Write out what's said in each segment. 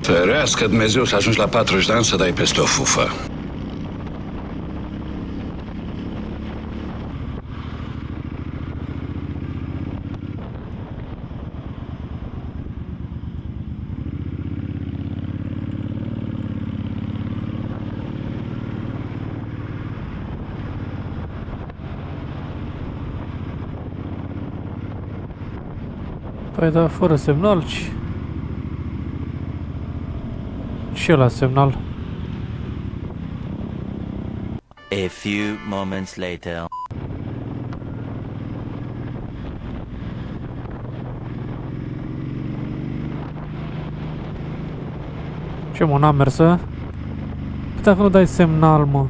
Ferească Dumnezeu să ajungi la 40 de ani să dai peste o fufă. Păi da, fără semnal și la semnal. A few moments later. Ce mă, n-am mers, ă? Păi dacă nu dai semnal, mă.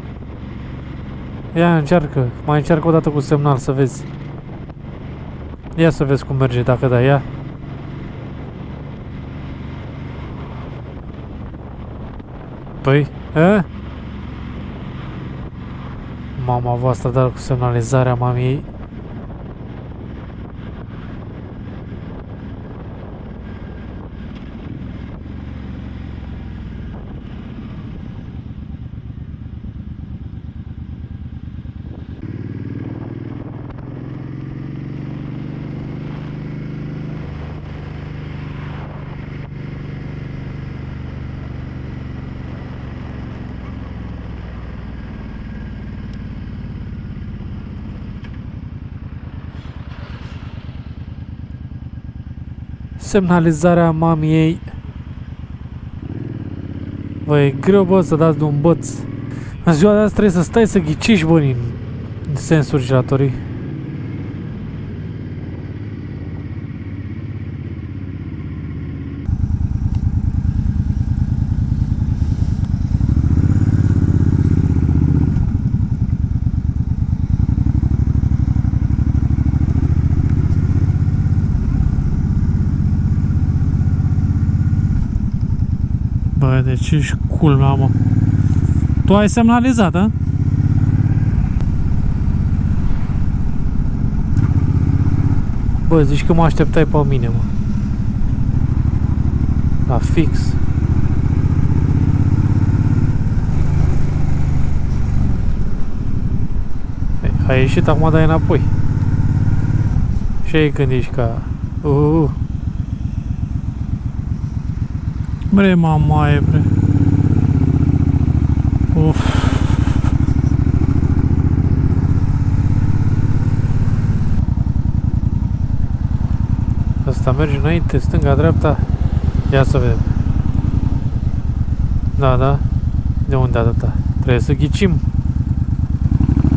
Ia încearcă, mai încearcă o dată cu semnal să vezi. Ia să vezi cum merge dacă dai, ia. Păi, a? Mama voastră, dar cu semnalizarea mamiei. Semnalizarea mamiei. Bă, e greu, bă, să dați de un băț. În ziua de azi trebuie să stai să ghicești, bă, în sensuri giratorii. Bă, deci ești culmea, mă. Tu ai semnalizat, a? Bă, zici că mă așteptai pe mine, mă. La fix. Ai ieșit, acum dai înapoi. Și ai când ești ca... Bre, mamaie, bre. Uf. Asta merge înainte, stânga, dreapta. Ia să vedem. Da, da. De unde atâta? Trebuie să ghicim.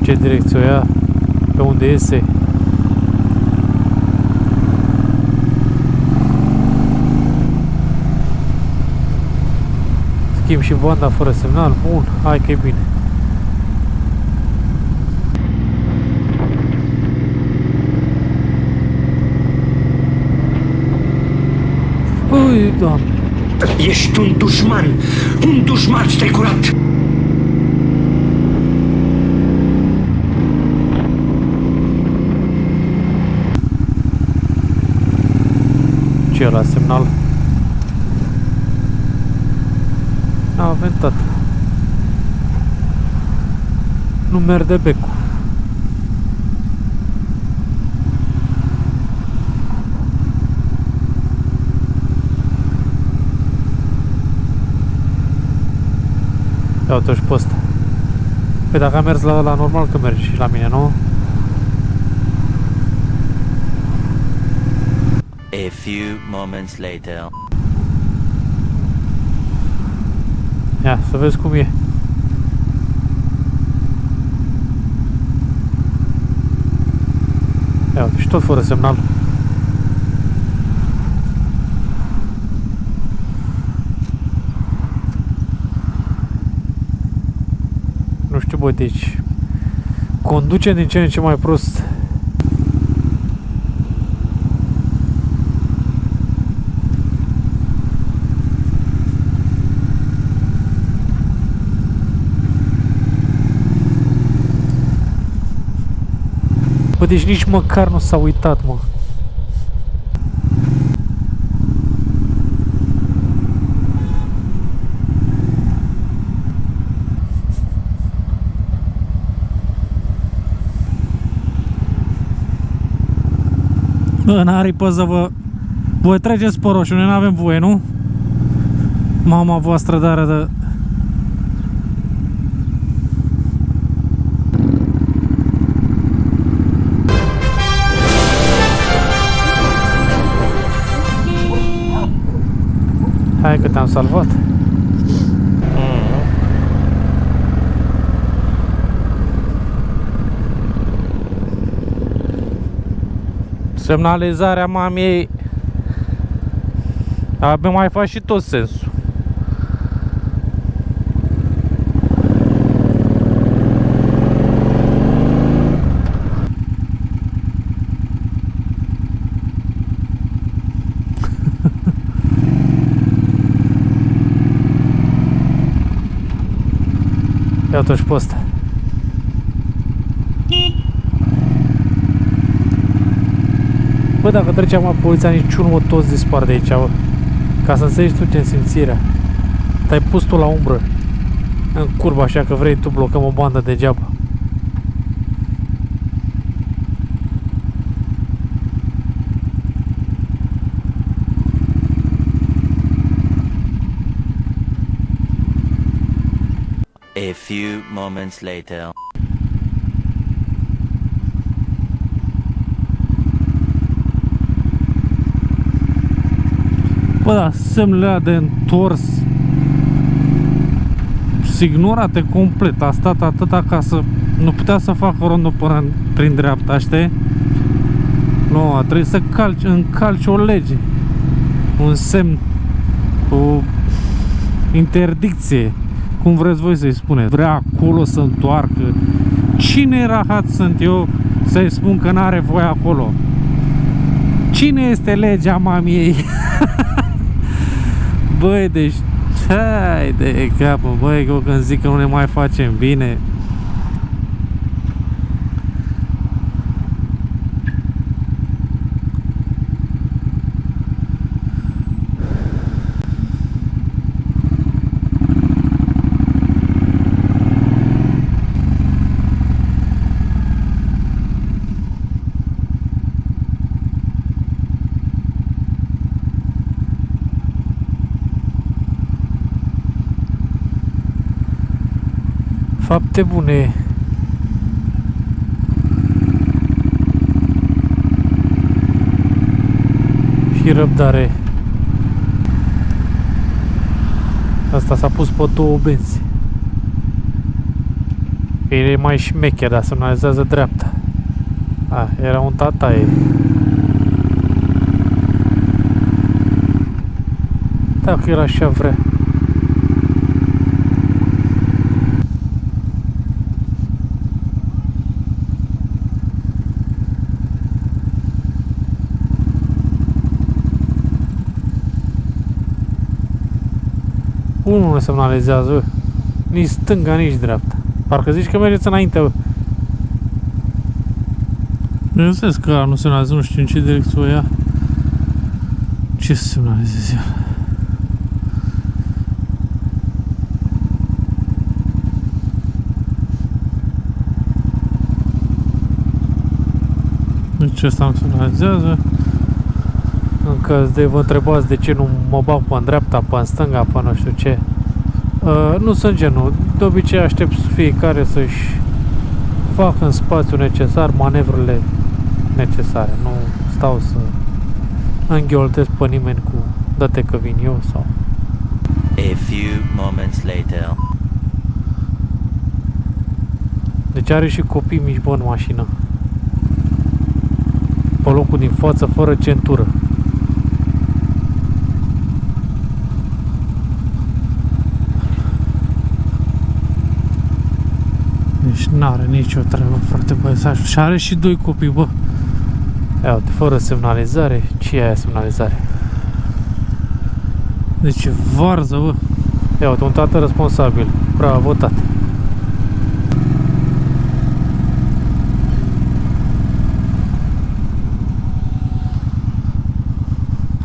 Ce direcție o ia? Pe unde iese? Schimb și banda fără semnal. Bun, hai că e bine. Ui, Doamne! Ești un dușman! Un dușman strecurat! Ce e la semnal? A aventat. Nu merge becul. Ia uite-o și pe ăsta. Păi dacă a mers la ăla normal că merge și la mine, nu? A few moments later. Ia, să vezi cum e. Ia uite, și tot fără semnal. Nu știu, bă, deci conduce din ce în ce mai prost. Bă, deci nici măcar nu s-a uitat, mă. Bă, n-are păză, vă... Voi treceți pe roșu, noi n-avem voie, nu? Mama voastră dară de... Hai că te-am salvat. Semnalizarea mamiei. Abia mai faci și tot sensul. Iată și pe ăsta. Bă, dacă trece acum poliția, niciunul, mă, toți dispar de aici, bă. Ca să înțelegi tu ce simțirea. Te-ai pus tu la umbră în curbă, așa că vrei tu, blocăm o bandă degeaba. A few moments later. Bă, da, semnele alea de întors ignorate complet. A stat atâta ca să nu putea să facă rondul până prin dreapta, știi? Nu, a trebuit să încalci o lege, un semn, o interdicție, cum vreți voi să-i spuneți. Vrea acolo să întoarcă. Cine rahat sunt eu să-i spun că n-are voie acolo? Cine este legea mamiei? Băi, deci, hai de capă, băi, eu când zic că nu ne mai facem bine. Fapte bune. Și răbdare. Asta s-a pus pe două benzi. E mai șmecher, dar semnalizează dreapta. Era un tataie. Dacă el așa vrea. Unul nu semnalizează, nici stânga, nici dreapta. Parcă zici că mergeți înainte, bă. Eu înțeles că nu semnalizează, nu știu în ce direcție o ia. Ce semnalizează ea? Deci ăsta nu semnalizează. Încă vă întrebați de ce nu mă bag pe în dreapta, pe în stânga, pe nu știu ce. Nu sunt genul. De obicei aștept fiecare să-și facă în spațiu necesar manevrele necesare. Nu stau să înghioltesc pe nimeni cu dă-te că vin eu sau... A few moments later. Deci are și copii mici, bă, în mașină. Pe locul din față, fără centură. Deci n-are nicio treabă, frate, băiețașul. Și are și doi copii, bă. Ia uite, fără semnalizare. Ce e aia semnalizare? Deci varză, bă. Ia uite, un tată responsabil. Bravo, tată.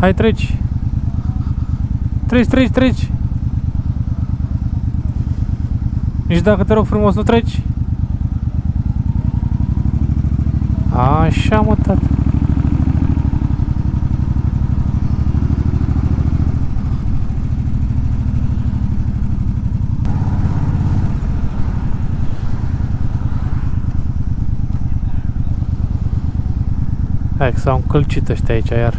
Hai, treci. Treci. Nici dacă te rog frumos nu treci. Așa, mă, tată. Hai că s-au încălcit ăștia aici iar.